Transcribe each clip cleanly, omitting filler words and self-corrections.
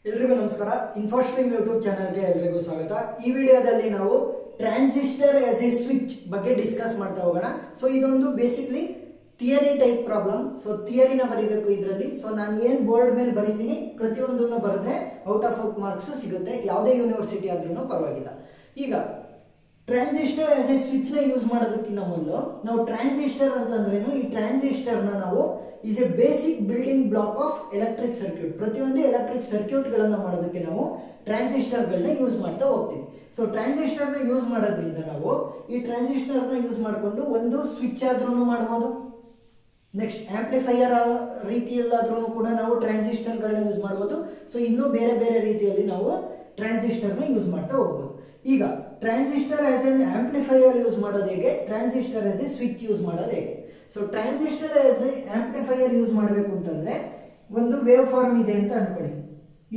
ಎಲ್ರಿಗೂ ನಮಸ್ಕಾರ. ಇನ್ಫೋಸ್ಟ್ರೀಮ್ ಯೂಟ್ಯೂಬ್ ಚಾನಲ್ಗೆ ಎಲ್ರಿಗೂ ಸ್ವಾಗತ. ಈ ವಿಡಿಯೋದಲ್ಲಿ ನಾವು ಟ್ರಾನ್ಸಿಸ್ಟರ್ ಆಸ್ ಎ ಸ್ವಿಚ್ ಬಗ್ಗೆ ಡಿಸ್ಕಸ್ ಮಾಡ್ತಾ ಹೋಗೋಣ. ಸೊ ಇದೊಂದು basically theory type problem. So ಥಿಯರಿನ ಬರೀಬೇಕು ಇದರಲ್ಲಿ. ಸೊ ನಾನು ಏನು ಬೋರ್ಡ್ ಮೇಲೆ ಬರೀತೀನಿ ಪ್ರತಿಯೊಂದನ್ನು ಬರೆದ್ರೆ ಔಟ್ ಮಾರ್ಕ್ಸ್ ಸಿಗುತ್ತೆ, ಯಾವುದೇ ಯೂನಿವರ್ಸಿಟಿ ಆದ್ರೂ ಪರವಾಗಿಲ್ಲ. ಈಗ ಟ್ರಾನ್ಸಿಸ್ಟರ್ ಆಸ್ ಎ ಸ್ವಿಚ್ ನ ಯೂಸ್ ಮಾಡೋದಕ್ಕಿಂತ ಮೊದಲು ನಾವು ಟ್ರಾನ್ಸಿಸ್ಟರ್ ಅಂತಂದ್ರೇನು, ಈ ಟ್ರಾನ್ಸಿಸ್ಟರ್ ನಾವು is a basic building block of electric circuit. ಪ್ರತಿಯೊಂದು ಎಲೆಕ್ಟ್ರಿಕ್ ಸರ್ಕ್ಯೂಟ್ ಗಳನ್ನ ಮಾಡೋದಕ್ಕೆ ನಾವು ಟ್ರಾನ್ಸಿಸ್ಟರ್ ಗಳನ್ನ ಯೂಸ್ ಮಾಡ್ತಾ ಹೋಗ್ತೀವಿ. ಸೊ ಟ್ರಾನ್ಸಿಸ್ಟರ್ ನ ಯೂಸ್ ಮಾಡೋದ್ರಿಂದ ನಾವು ಈ ಟ್ರಾನ್ಸಿಸ್ಟರ್ ನ ಯೂಸ್ ಮಾಡಿಕೊಂಡು ಒಂದು ಸ್ವಿಚ್ ಆದ್ರೂ ಮಾಡಬಹುದು, ನೆಕ್ಸ್ಟ್ ಆಂಪ್ಲಿಫೈಯರ್ ರೀತಿಯಲ್ಲಾದ್ರೂ ಕೂಡ ನಾವು ಟ್ರಾನ್ಸಿಸ್ಟರ್ ಗಳನ್ನ ಯೂಸ್ ಮಾಡಬಹುದು. ಸೊ ಇನ್ನೂ ಬೇರೆ ಬೇರೆ ರೀತಿಯಲ್ಲಿ ನಾವು ಟ್ರಾನ್ಸಿಸ್ಟರ್ ನ ಯೂಸ್ ಮಾಡ್ತಾ ಹೋಗ್ಬೋದು. ಈಗ transistor as N amplifier use ಮಾಡೋದು ಹೇಗೆ, transistor as a switch use ಮಾಡೋದು ಹೇಗೆ. So transistor as A amplifier use ಮಾಡಬೇಕು ಅಂತಂದ್ರೆ ಒಂದು ವೇವ್ ಫಾರ್ಮ್ ಇದೆ ಅಂತ ಅನ್ಕೊಳ್ಳಿ,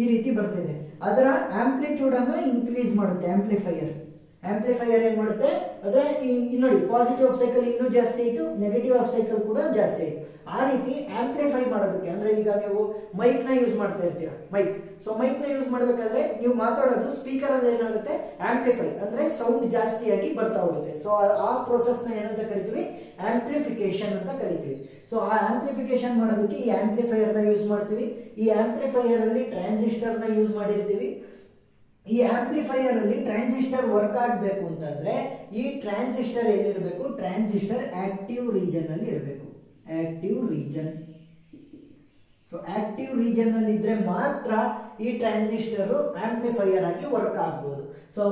ಈ ರೀತಿ ಬರ್ತಿದೆ. ಅದರ ಆಂಪ್ಲಿಟ್ಯೂಡ್ ಅನ್ನ ಇನ್ಕ್ರೀಸ್ ಮಾಡುತ್ತೆ ಆಂಪ್ಲಿಫೈಯರ್. ಆಂಪ್ಲಿಫೈಯರ್ ಏನ್ ಮಾಡುತ್ತೆ ಅಂದ್ರೆ ನೋಡಿ, ಪಾಸಿಟಿವ್ ಆಫ್ ಸೈಕಲ್ ಇನ್ನೂ ಜಾಸ್ತಿ ಆಯಿತು, ನೆಗೆಟಿವ್ ಆಫ್ ಸೈಕಲ್ ಕೂಡ ಜಾಸ್ತಿ ಆಯಿತು. ಆ ರೀತಿ ಆಂಪ್ಲಿಫೈ ಮಾಡೋದಕ್ಕೆ ಅಂದ್ರೆ ಈಗ ನೀವು ಮೈಕ್ ನ ಯೂಸ್ ಮಾಡ್ತಾ ಇರ್ತೀರಾ, ಮೈಕ್. ಸೊ ಮೈಕ್ ನ ಯೂಸ್ ಮಾಡ್ಬೇಕಾದ್ರೆ ನೀವು ಮಾತಾಡೋದು ಸ್ಪೀಕರ್ ಅಲ್ಲಿ ಏನಾಗುತ್ತೆ, ಆಂಪ್ಲಿಫೈ ಅಂದ್ರೆ ಸೌಂಡ್ ಜಾಸ್ತಿಯಾಗಿ ಬರ್ತಾ ಹೋಗುತ್ತೆ. ಸೊ ಆ ಪ್ರೋಸೆಸ್ ನ ಏನಂತ ಕರಿತೀವಿ, ಆಂಪ್ಲಿಫಿಕೇಶನ್ ಅಂತ ಕರಿತೀವಿ. ಸೊ ಆ ಆಂಪ್ಲಿಫಿಕೇಶನ್ ಮಾಡೋದಕ್ಕೆ ಈ ಆಂಪ್ಲಿಫೈಯರ್ ನ ಯೂಸ್ ಮಾಡ್ತೀವಿ. ಈ ಆಂಪ್ಲಿಫೈಯರ್ ಅಲ್ಲಿ ಟ್ರಾನ್ಸಿಸ್ಟರ್ ನ ಯೂಸ್ ಮಾಡಿರ್ತೀವಿ. ಈ ಆಂಪ್ಲಿಫೈಯರ್ ಅಲ್ಲಿ ಟ್ರಾನ್ಸಿಸ್ಟರ್ ವರ್ಕ್ ಆಗಬೇಕು ಅಂತಂದ್ರೆ ಈ ಟ್ರಾನ್ಸಿಸ್ಟರ್ ಎಲ್ಲಿರಬೇಕು, ಟ್ರಾನ್ಸಿಸ್ಟರ್ ಆಕ್ಟಿವ್ ರೀಜನ್ ಅಲ್ಲಿ ಇರಬೇಕು. Active region. So active region ಅಲ್ಲಿ ಇದ್ರೆ ಮಾತ್ರ ಈ ಟ್ರಾನ್ಸಿಸ್ಟರ್ ಆಂಪ್ಲಿಫೈಯರ್ ಆಗಿ ವರ್ಕ್ ಆಗಬಹುದು. ಸೊ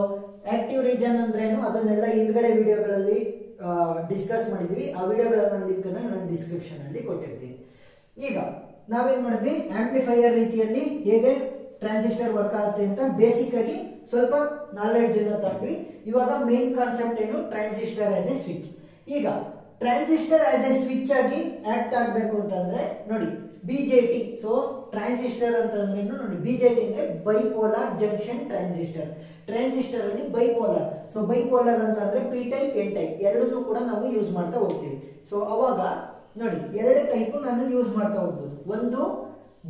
ಆಕ್ಟಿವ್ ರೀಜನ್ ಅಂದ್ರೇನು ಅದನ್ನೆಲ್ಲ ಹಿಂದ್ಗಡೆ ವಿಡಿಯೋಗಳಲ್ಲಿ ಡಿಸ್ಕಸ್ ಮಾಡಿದ್ವಿ. ಆ ವಿಡಿಯೋಗಳ ಲಿಂಕ್ ನಾನು ಡಿಸ್ಕ್ರಿಪ್ಷನ್ ಅಲ್ಲಿ ಕೊಟ್ಟಿರ್ತೀನಿ. ಈಗ ನಾವೇನ್ ಮಾಡಿದ್ವಿ, ಆಂಪ್ಲಿಫೈಯರ್ ರೀತಿಯಲ್ಲಿ ಹೇಗೆ ಟ್ರಾನ್ಸಿಸ್ಟರ್ ವರ್ಕ್ ಆಗುತ್ತೆ ಅಂತ ಬೇಸಿಕ್ ಆಗಿ ಸ್ವಲ್ಪ ನಾಲೆಡ್ಜ್ ಅನ್ನ ತಗೊಂಡ್ವಿ. ಇವಾಗ ಮೇನ್ ಕಾನ್ಸೆಪ್ಟ್ ಏನು, ಟ್ರಾನ್ಸಿಸ್ಟರ್ ಆಸ್ ಎ ಸ್ವಿಚ್. ಈಗ ಟ್ರಾನ್ಸಿಸ್ಟರ್ ಆಸ್ ಎ ಸ್ವಿಚ್ ಆಗಿ ಆಕ್ಟ್ ಆಗಬೇಕು ಅಂತಂದ್ರೆ ನೋಡಿ, ಬಿಜೆಟಿ. ಸೊ ಟ್ರಾನ್ಸಿಸ್ಟರ್ ಅಂತಂದ್ರೆ ನೋಡಿ, ಬಿಜೆಟಿ ಅಂದ್ರೆ ಬೈಪೋಲಾರ್ ಜಂಕ್ಷನ್ ಟ್ರಾನ್ಸಿಸ್ಟರ್. ಟ್ರಾನ್ಸಿಸ್ಟರ್ ಅಲ್ಲಿ ಬೈಪೋಲಾರ್. ಸೊ ಬೈಪೋಲಾರ್ ಅಂತ ಅಂದ್ರೆ ಪಿ ಟೈಪ್ ಎನ್ ಟೈಪ್ ಎರಡನ್ನೂ ಕೂಡ ನಾವು ಯೂಸ್ ಮಾಡ್ತಾ ಹೋಗ್ತೀವಿ. ಸೊ ಅವಾಗ ನೋಡಿ, ಎರಡು ಟೈಪ್ ನಾನು ಯೂಸ್ ಮಾಡ್ತಾ ಹೋಗ್ಬೋದು. ಒಂದು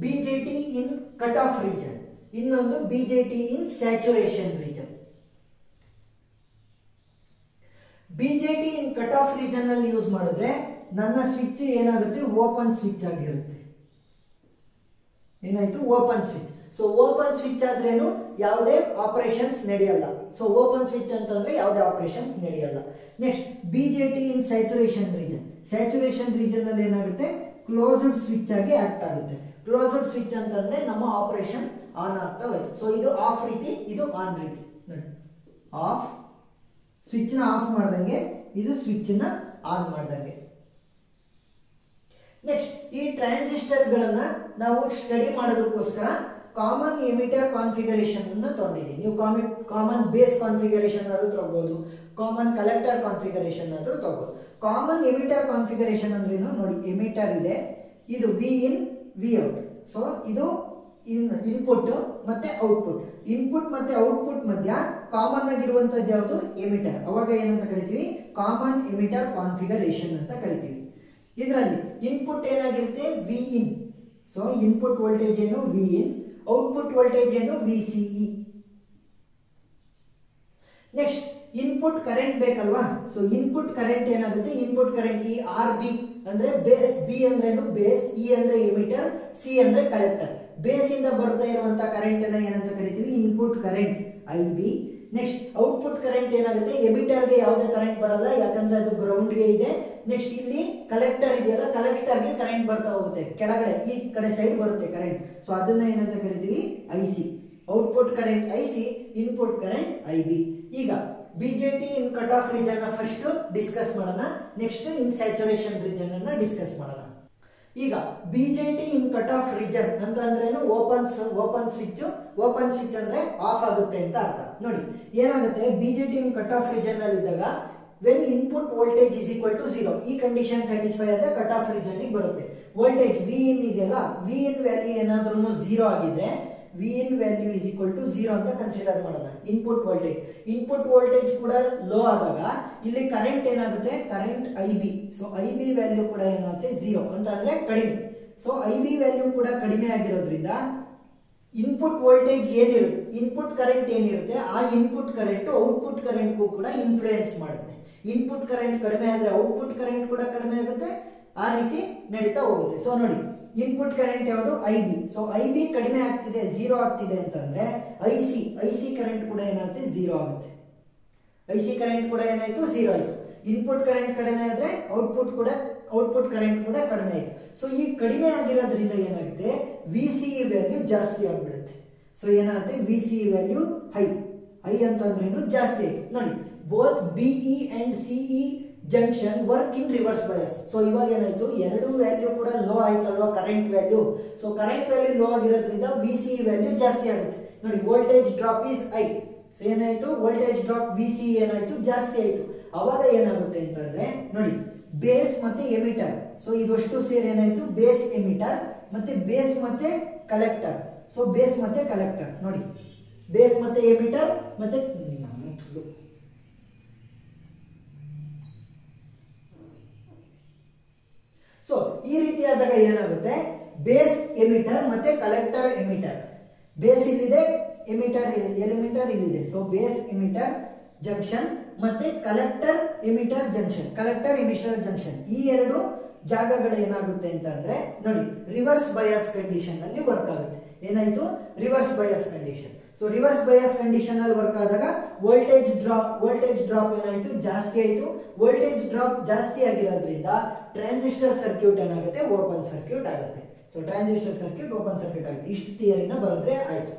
ಬಿಜೆಟಿ ಇನ್ ಕಟ್ ಆಫ್ ರೀಜನ್, ಇನ್ನೊಂದು BJT in saturation region. BJT in cut off region ಅಲ್ಲಿ ಯೂಸ್ ಮಾಡಿದ್ರೆ ನನ್ನ ಸ್ವಿಚ್ ಏನಾಗುತ್ತೆ, ಓಪನ್ ಸ್ವಿಚ್ ಆಗಿರುತ್ತೆ. ಏನಾಯ್ತು, open switch. So open switch ಆದ್ರೇನು ಯಾವುದೇ ಆಪರೇಷನ್ಸ್ ನಡೆಯಲ್ಲ. ಸೊ ಓಪನ್ ಸ್ವಿಚ್ ಅಂತಂದ್ರೆ ಯಾವುದೇ ಆಪರೇಷನ್ಸ್ ನಡೆಯಲ್ಲ. Next ಬಿಜೆಟಿ in saturation region. Saturation region ಅಲ್ಲಿ ಏನಾಗುತ್ತೆ, ಕ್ಲೋಸ್ಡ್ ಸ್ವಿಚ್ ಆಗಿ ಆಕ್ಟ್ ಆಗುತ್ತೆ. ಕ್ಲೋಸ್ಡ್ ಸ್ವಿಚ್ ಅಂತಂದ್ರೆ ನಮ್ಮ ಆಪರೇಷನ್ ಆನ್ ಆಗ್ತಾ ಹೋಯ್ತು. ಸೊ ಇದು ಆಫ್ ರೀತಿ, ಇದು ಆನ್ ರೀತಿ. ನೋಡಿ, ಆಫ್ ಸ್ವಿಚ್ ನ ಆಫ್ ಮಾಡ್ದಂಗೆ, ಇದು ಸ್ವಿಚ್ ನ ಆನ್ ಮಾಡ್ದಂಗೆ. ನೆಕ್ಸ್ಟ್ ಈ ಟ್ರಾನ್ಸಿಸ್ಟರ್ ಗಳನ್ನ ನಾವು ಸ್ಟಡಿ ಮಾಡೋದಕ್ಕೋಸ್ಕರ ಕಾಮನ್ ಎಮಿಟರ್ ಕಾನ್ಫಿಗರೇಷನ್ ಅನ್ನು ತಗೊಂಡಿದ್ದೀವಿ. ನೀವು ಕಾಮನ್ ಬೇಸ್ ಕಾನ್ಫಿಗರೇಷನ್ ಆದ್ರೂ ತಗೋಬಹುದು, ಕಾಮನ್ ಕಲೆಕ್ಟರ್ ಕಾನ್ಫಿಗರೇಷನ್ ಆದ್ರೂ ತಗೋಬಹುದು. ಕಾಮನ್ ಎಮಿಟರ್ ಕಾನ್ಫಿಗರೇಷನ್ ಅಂದ್ರೇನು ನೋಡಿ, ಎಮಿಟರ್ ಇದೆ, ಇದು ವಿ ಇನ್ ವಿ ಔಟ್. ಸೊ ಇದು ಇನ್ಪುಟ್ ಮತ್ತೆ ಔಟ್ಪುಟ್. ಇನ್ಪುಟ್ ಮತ್ತೆ ಔಟ್ಪುಟ್ ಮಧ್ಯ ಕಾಮನ್ ಆಗಿರುವಂತದ್ದು ಯಾವುದು, ಎಮಿಟರ್. ಅವಾಗ ಏನಂತ ಕರಿತೀವಿ, ಕಾಮನ್ ಎಮಿಟರ್ ಕಾನ್ಫಿಗರೇಷನ್ ಅಂತ ಕರಿತೀವಿ. ಇದರಲ್ಲಿ ಇನ್ಪುಟ್ ಏನಾಗಿರುತ್ತೆ, V in. So input voltage ಏನು, ವಿ ಇನ್. ಔಟ್ಪುಟ್ ವೋಲ್ಟೇಜ್ ಏನು, V C E. Next input current ಬೇಕಲ್ವಾ. ಸೊ ಇನ್ಪುಟ್ ಕರೆಂಟ್ ಏನಾಗುತ್ತೆ, ಇನ್ಪುಟ್ ಕರೆಂಟ್ ಈ ಆರ್ ಬಿ ಅಂದ್ರೆ ಬೇಸ್. ಬಿ ಅಂದ್ರೇನು ಬೇಸ್, ಇ ಅಂದ್ರೆ ಎಮಿಟರ್, ಸಿ ಅಂದ್ರೆ ಕಲೆಕ್ಟರ್. ಬೇಸ್ ಇಂದ ಬರ್ತಾ ಇರುವಂತ ಕರೆಂಟ್ ಅನ್ನ ಏನಂತ ಕರಿತೀವಿ, input current I B. Next output current ಏನಾಗುತ್ತೆ, ಎಮಿಟರ್ ಗೆ ಯಾವುದೇ ಕರೆಂಟ್ ಬರಲ್ಲ, ಯಾಕಂದ್ರೆ ಅದು ಗ್ರೌಂಡ್ ಗೆ ಇದೆ. ನೆಕ್ಸ್ಟ್ ಇಲ್ಲಿ ಕಲೆಕ್ಟರ್ ಇದೆಯಲ್ಲ, ಕಲೆಕ್ಟರ್ ಗೆ ಕರೆಂಟ್ ಬರ್ತಾ ಹೋಗುತ್ತೆ, ಕೆಳಗಡೆ ಈ ಕಡೆ ಸೈಡ್ ಬರುತ್ತೆ ಕರೆಂಟ್. ಸೊ ಅದನ್ನ ಏನಂತ ಕರಿತೀವಿ, I C. Output current I C, input current I B. ಈಗ ಬಿಜೆಟಿ ಇನ್ cut off region first discuss ಮಾಡೋಣ, ನೆಕ್ಸ್ಟ್ ಇನ್ ಸ್ಯಾಚುರೇಷನ್ ರೀಜನ್ ಅನ್ನ ಡಿಸ್ಕಸ್ ಮಾಡೋಣ. ಈಗ ಬಿಜೆಟಿ ಇನ್ ಕಟ್ ಆಫ್ ರೀಜನ್ ಅಂತ ಅಂದ್ರೇನು, ಓಪನ್ ಸ್ವಿಚ್. ಓಪನ್ ಸ್ವಿಚ್ ಅಂದ್ರೆ ಆಫ್ ಆಗುತ್ತೆ ಅಂತ ಅರ್ಥ. ನೋಡಿ ಏನಾಗುತ್ತೆ, ಬಿಜೆಟಿ ಇನ್ ಕಟ್ ಆಫ್ ರೀಜನ್ ಅಲ್ಲಿ ಇದ್ದಾಗ when input voltage is equal to 0, ಈ ಕಂಡೀಷನ್ ಸ್ಯಾಟಿಸ್ಫೈ ಆದ್ರೆ ಕಟ್ ಆಫ್ ರೀಜನ್ ಬರುತ್ತೆ. ವೋಲ್ಟೇಜ್ ವಿ ಇನ್ ಇದೆಯಲ್ಲ, ವಿ ಇನ್ ವ್ಯಾಲ್ಯೂ ಏನಾದ್ರೂ 0 ಆಗಿದ್ರೆ V in value is equal to 0 ಅಂತ ಕನ್ಸಿಡರ್ ಮಾಡೋಣ. ಇನ್ಪುಟ್ ವೋಲ್ಟೇಜ್ ಕೂಡ ಲೋ ಆದಾಗ ಇಲ್ಲಿ ಕರೆಂಟ್ ಏನಾಗುತ್ತೆ, current I B. So I B value ಕೂಡ ಏನಾಗುತ್ತೆ, 0 ಅಂತ ಅಂದ್ರೆ ಕಡಿಮೆ. ಸೊ ಐ ಬಿ ವ್ಯಾಲ್ಯೂ ಕೂಡ ಕಡಿಮೆ ಆಗಿರೋದ್ರಿಂದ ಇನ್ಪುಟ್ ವೋಲ್ಟೇಜ್ ಏನಿರುತ್ತೆ, ಇನ್ಪುಟ್ ಕರೆಂಟ್ ಏನಿರುತ್ತೆ ಆ ಇನ್ಪುಟ್ ಕರೆಂಟ್ ಔಟ್ಪುಟ್ ಕರೆಂಟ್ಗೂ ಕೂಡ ಇನ್ಫ್ಲೂಯೆನ್ಸ್ ಮಾಡುತ್ತೆ. ಇನ್ಪುಟ್ ಕರೆಂಟ್ ಕಡಿಮೆ ಆದರೆ ಔಟ್ಪುಟ್ ಕರೆಂಟ್ ಕೂಡ ಕಡಿಮೆ ಆಗುತ್ತೆ, ಆ ರೀತಿ ನಡೀತಾ ಹೋಗುತ್ತೆ. ಸೊ ನೋಡಿ, ಇನ್ಪುಟ್ ಕರೆಂಟ್ ಯಾವುದು? IB. ಸೊ IB ಕಡಿಮೆ ಆಗ್ತಿದೆ, 0 ಆಗ್ತಿದೆ ಅಂತಂದ್ರೆ IC ಕರೆಂಟ್ ಕೂಡ ಏನಾಗುತ್ತೆ? 0 ಆಗುತ್ತೆ. IC ಕರೆಂಟ್ ಕೂಡ ಏನಾಯ್ತು? 0 ಆಯ್ತು. ಇನ್ಪುಟ್ ಕರೆಂಟ್ ಕಡಿಮೆ ಆದ್ರೆ ಔಟ್ಪುಟ್ ಕರೆಂಟ್ ಕೂಡ ಕಡಿಮೆ ಆಯ್ತು. ಸೊ ಈ ಕಡಿಮೆ ಆಗಿರೋದ್ರಿಂದ ಏನಾಗುತ್ತೆ? VCE ವ್ಯಾಲ್ಯೂ ಜಾಸ್ತಿ ಆಗ್ಬಿಡುತ್ತೆ. ಸೊ ಏನಾಗುತ್ತೆ? VCE ವ್ಯಾಲ್ಯೂ ಹೈ ಅಂತಂದ್ರೇನು? ಜಾಸ್ತಿ ಆಯ್ತು. ನೋಡಿ, both BE and CE junction work in reverse bias. So ಇವಾಗ ಏನಾಯ್ತು? ಎರಡು ವ್ಯಾಲ್ಯೂ ಕೂಡ ಲೋ ಆಯ್ತಲ್ವಾ, current value. So current value low ಆಗಿರೋದ್ರಿಂದ VCE ವ್ಯಾಲ್ಯೂ ಜಾಸ್ತಿ ಆಗುತ್ತೆ. ನೋಡಿ, voltage drop is high. So ಏನಾಯ್ತು? ವೋಲ್ಟೇಜ್ ಡ್ರಾಪ್ VCE ಏನಾಯ್ತು? ಜಾಸ್ತಿ ಆಯ್ತು. ಅವಾಗ ಏನಾಗುತ್ತೆ ಅಂತಂದ್ರೆ ನೋಡಿ, ಬೇಸ್ ಮತ್ತೆ ಎಮಿಟರ್. ಸೊ ಇದಷ್ಟು ಸೇರಿ ಏನಾಯ್ತು? ಬೇಸ್ ಎಮಿಟರ್ ಮತ್ತೆ ಬೇಸ್ ಮತ್ತೆ ಕಲೆಕ್ಟರ್. ಸೊ ಬೇಸ್ ಮತ್ತೆ ಕಲೆಕ್ಟರ್ ನೋಡಿ, ಬೇಸ್ ಮತ್ತೆ ಎಮಿಟರ್ ಮತ್ತೆ ಸೊ ಈ ರೀತಿ ಆದಾಗ ಏನಾಗುತ್ತೆ? ಬೇಸ್ ಎಮಿಟರ್ ಮತ್ತೆ ಕಲೆಕ್ಟರ್ ಎಮಿಟರ್. ಬೇಸ್ ಇಲ್ಲಿದೆ, ಎಮಿಟರ್ ಇಲ್ಲಿದೆ. ಸೊ ಬೇಸ್ ಎಮಿಟರ್ ಜಂಕ್ಷನ್ ಮತ್ತೆ ಕಲೆಕ್ಟರ್ ಎಮಿಟರ್ ಜಂಕ್ಷನ್ ಈ ಎರಡು ಜಾಗಗಳು ಏನಾಗುತ್ತೆ ಅಂತಂದ್ರೆ ನೋಡಿ, ರಿವರ್ಸ್ ಬಯಾಸ್ ಕಂಡೀಷನ್ ಅಲ್ಲಿ ವರ್ಕ್ ಆಗುತ್ತೆ. ಏನಾಯ್ತು? Reverse bias condition. So reverse bias condition ಅಲ್ಲಿ ವರ್ಕ್ ಆದಾಗ ವೋಲ್ಟೇಜ್ ಡ್ರಾಪ್ ಏನಾಯ್ತು? ಜಾಸ್ತಿ ಆಯ್ತು. ವೋಲ್ಟೇಜ್ ಡ್ರಾಪ್ ಜಾಸ್ತಿ ಆಗಿರೋದ್ರಿಂದ ಟ್ರಾನ್ಸಿಸ್ಟರ್ ಸರ್ಕ್ಯೂಟ್ ಏನಾಗುತ್ತೆ? ಓಪನ್ ಸರ್ಕ್ಯೂಟ್ ಆಗುತ್ತೆ. So transistor circuit open circuit ಆಗುತ್ತೆ. ಇಷ್ಟು ಥಿಯರಿನ ಬರೆದ್ರೆ ಆಯ್ತು.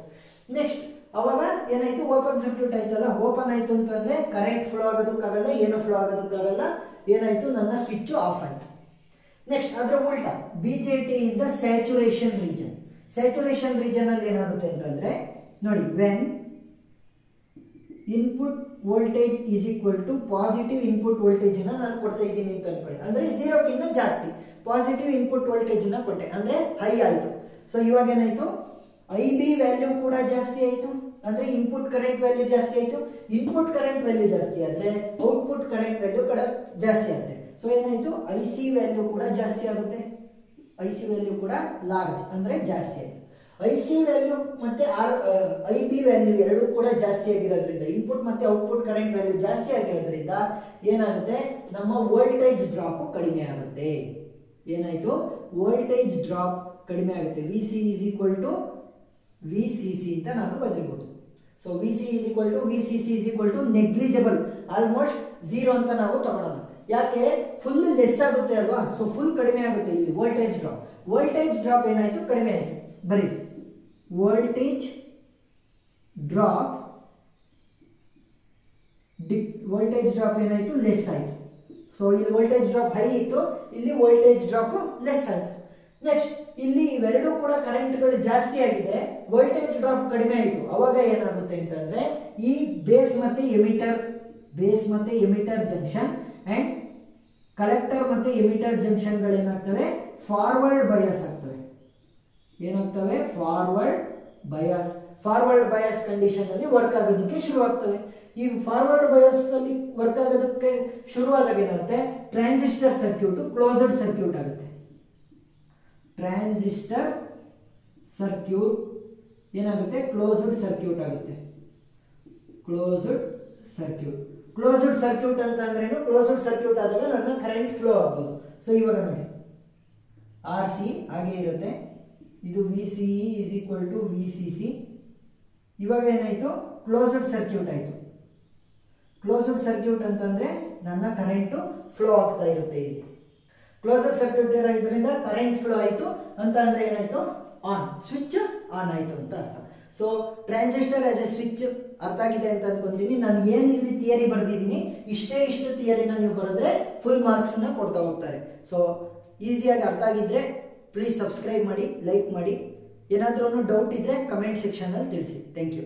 ನೆಕ್ಸ್ಟ್ ಅವಾಗ ಏನಾಯ್ತು? ಓಪನ್ ಸರ್ಕ್ಯೂಟ್ ಆಯ್ತಲ್ಲ. ಓಪನ್ ಆಯ್ತು ಅಂತಂದ್ರೆ ಕರೆಂಟ್ ಫ್ಲೋ ಆಗೋದಕ್ಕಾಗಲ್ಲ, ಏನು ಫ್ಲೋ ಆಗೋದಕ್ಕಾಗಲ್ಲ. ಏನಾಯ್ತು? ನನ್ನ ಸ್ವಿಚ್ ಆಫ್ ಆಯ್ತು. ನೆಕ್ಸ್ಟ್ ಅದರ ಉಲ್ಟಾ BJT ಇಂದ ಸ್ಯಾಚುರೇಷನ್ ರೀಜನ್ ಅಲ್ಲಿ ಏನಾಗುತ್ತೆ ಅಂತಂದ್ರೆ ನೋಡಿ, when input voltage is equal to positive input voltage ನಾನು ಕೊಡ್ತಾ ಇದ್ದೀನಿ ಅಂತ ಅನ್ಕೊಳ್ಳಿ. ಅಂದ್ರೆ 0ಕ್ಕಿಂತ ಜಾಸ್ತಿ ಪಾಸಿಟಿವ್ ಇನ್ಪುಟ್ ವೋಲ್ಟೇಜ್ ಕೊಟ್ಟೆ ಅಂದ್ರೆ ಹೈ ಆಯ್ತು. ಸೊ ಇವಾಗ ಏನಾಯ್ತು? IB ವ್ಯಾಲ್ಯೂ ಕೂಡ ಜಾಸ್ತಿ ಆಯ್ತು, ಅಂದ್ರೆ ಇನ್ಪುಟ್ ಕರೆಂಟ್ ವ್ಯಾಲ್ಯೂ ಜಾಸ್ತಿ ಆಯ್ತು. ಇನ್ಪುಟ್ ಕರೆಂಟ್ ವ್ಯಾಲ್ಯೂ ಜಾಸ್ತಿ ಆದ್ರೆ ಔಟ್ಪುಟ್ ಕರೆಂಟ್ ವ್ಯಾಲ್ಯೂ ಕೂಡ ಜಾಸ್ತಿ ಆಗುತ್ತೆ. ಸೊ ಏನಾಯ್ತು? IC ವ್ಯಾಲ್ಯೂ ಕೂಡ ಜಾಸ್ತಿ ಆಗುತ್ತೆ. IC ವ್ಯಾಲ್ಯೂ ಕೂಡ ಲಾರ್ಜ್ ಅಂದ್ರೆ ಜಾಸ್ತಿ ಆಯ್ತು. IC ವ್ಯಾಲ್ಯೂ ಮತ್ತೆ IB ವ್ಯಾಲ್ಯೂ ಎರಡೂ ಕೂಡ ಜಾಸ್ತಿ ಆಗಿರೋದ್ರಿಂದ, ಇನ್ಪುಟ್ ಮತ್ತೆ ಔಟ್ಪುಟ್ ಕರೆಂಟ್ ವ್ಯಾಲ್ಯೂ ಜಾಸ್ತಿ ಆಗಿರೋದ್ರಿಂದ ಏನಾಗುತ್ತೆ? ನಮ್ಮ ವೋಲ್ಟೇಜ್ ಡ್ರಾಪ್ ಕಡಿಮೆ ಆಗುತ್ತೆ. ಏನಾಯ್ತು? ವೋಲ್ಟೇಜ್ ಡ್ರಾಪ್ ಕಡಿಮೆ ಆಗುತ್ತೆ. VC is equal to VCC ಅಂತ ನಾನು ಬದಲಿಬಹುದು. ಸೊ VC is equal to VCC is equal to negligible, almost 0 ಅಂತ ನಾವು ತಗೊಳ್ಳೋಣ. ಯಾಕೆ? ಫುಲ್ ಲೆಸ್ ಆಗುತ್ತೆ ಅಲ್ವಾ. ಸೊ ಫುಲ್ ಕಡಿಮೆ ಆಗುತ್ತೆ. ಇಲ್ಲಿ ವೋಲ್ಟೇಜ್ ಡ್ರಾಪ್ ಏನಾಯ್ತು? ಕಡಿಮೆ ಆಯ್ತು. ಬರೀ ವೋಲ್ಟೇಜ್ ಡ್ರಾಪ್ ಏನಾಯ್ತು? ಲೆಸ್ ಆಯ್ತು. ಸೊ ಇಲ್ಲಿ ವೋಲ್ಟೇಜ್ ಡ್ರಾಪ್ ಹೈ ಇತ್ತು, ಇಲ್ಲಿ ವೋಲ್ಟೇಜ್ ಡ್ರಾಪ್ ಲೆಸ್ ಆಯ್ತು. ನೆಕ್ಸ್ಟ್ ಇಲ್ಲಿ ಇವೆರಡೂ ಕೂಡ ಕರೆಂಟ್ಗಳು ಜಾಸ್ತಿ ಆಗಿದೆ, ವೋಲ್ಟೇಜ್ ಡ್ರಾಪ್ ಕಡಿಮೆ ಆಯಿತು. ಅವಾಗ ಏನಾಗುತ್ತೆ ಅಂತಂದ್ರೆ ಈ ಬೇಸ್ ಮತ್ತೆ ಎಮಿಟರ್ ಜಂಕ್ಷನ್ ಅಂಡ್ ಕಲೆಕ್ಟರ್ ಮತ್ತೆ ಎಮಿಟರ್ ಜಂಕ್ಷನ್ಗಳು ಏನಾಗ್ತವೆ? ಫಾರ್ವರ್ಡ್ ಬಯಾಸ್ ಆಗ್ತವೆ. ಏನಾಗ್ತವೆ? ಫಾರ್ವರ್ಡ್ ಬಯಾಸ್ ಕಂಡೀಷನ್ ಅಲ್ಲಿ ವರ್ಕ್ ಆಗೋದಕ್ಕೆ ಶುರು ಆಗ್ತವೆ. ಈ ಫಾರ್ವರ್ಡ್ ಬಯಾಸ್ ಅಲ್ಲಿ ವರ್ಕ್ ಆಗೋದಕ್ಕೆ ಶುರುವಾದಾಗ ಏನಾಗುತ್ತೆ? ಟ್ರಾನ್ಸಿಸ್ಟರ್ ಸರ್ಕ್ಯೂಟ್ ಕ್ಲೋಸ್ಡ್ ಸರ್ಕ್ಯೂಟ್ ಆಗುತ್ತೆ. ಟ್ರಾನ್ಸಿಸ್ಟರ್ ಸರ್ಕ್ಯೂಟ್ ಏನಾಗುತ್ತೆ? ಕ್ಲೋಸ್ಡ್ ಸರ್ಕ್ಯೂಟ್ ಆಗುತ್ತೆ. ಕ್ಲೋಸ್ಡ್ ಸರ್ಕ್ಯೂಟ್ ಅಂತ ಅಂದ್ರೇನು? ಕ್ಲೋಸ್ಡ್ ಸರ್ಕ್ಯೂಟ್ ಆದಾಗ ನನ್ನ ಕರೆಂಟ್ ಫ್ಲೋ ಆಗ್ಬೋದು. ಸೊ ಇವಾಗ ನೋಡಿ, RC ಹಾಗೆ ಇರುತ್ತೆ, ಇದು VCE is equal to VCC. ಇವಾಗ ಏನಾಯ್ತು? ಕ್ಲೋಸ್ಡ್ ಸರ್ಕ್ಯೂಟ್ ಆಯ್ತು. ಕ್ಲೋಸ್ಡ್ ಸರ್ಕ್ಯೂಟ್ ಅಂತಂದ್ರೆ ನನ್ನ ಕರೆಂಟ್ ಫ್ಲೋ ಆಗ್ತಾ ಇರುತ್ತೆ. ಇಲ್ಲಿ ಕ್ಲೋಸ್ಡ್ ಸರ್ಕ್ಯೂಟ್ ಇರೋದ್ರಿಂದ ಕರೆಂಟ್ ಫ್ಲೋ ಆಯ್ತು ಅಂತ ಅಂದ್ರೆ ಏನಾಯ್ತು? ಸ್ವಿಚ್ ಆನ್ ಆಯ್ತು ಅಂತ ಅರ್ಥ. So transistor as a switch ಅರ್ಥ ಆಗಿದೆ ಅಂತ ಅನ್ಕೊಂತೀನಿ. ನಾನು ಏನು ಇಲ್ಲಿ ಥಿಯರಿ ಬರೆದಿದ್ದೀನಿ, ಇಷ್ಟು ಥಿಯರಿನ ನೀವು ಬರೆದ್ರೆ ಫುಲ್ ಮಾರ್ಕ್ಸ್ನ ಕೊಡ್ತಾ ಹೋಗ್ತಾರೆ. ಸೊ ಈಸಿಯಾಗಿ ಅರ್ಥ ಆಗಿದ್ರೆ ಪ್ಲೀಸ್ ಸಬ್ಸ್ಕ್ರೈಬ್ ಮಾಡಿ, ಲೈಕ್ ಮಾಡಿ. ಏನಾದ್ರೂ ಡೌಟ್ ಇದ್ರೆ ಕಮೆಂಟ್ ಸೆಕ್ಷನ್ ಅಲ್ಲಿ ತಿಳಿಸಿ. Thank you.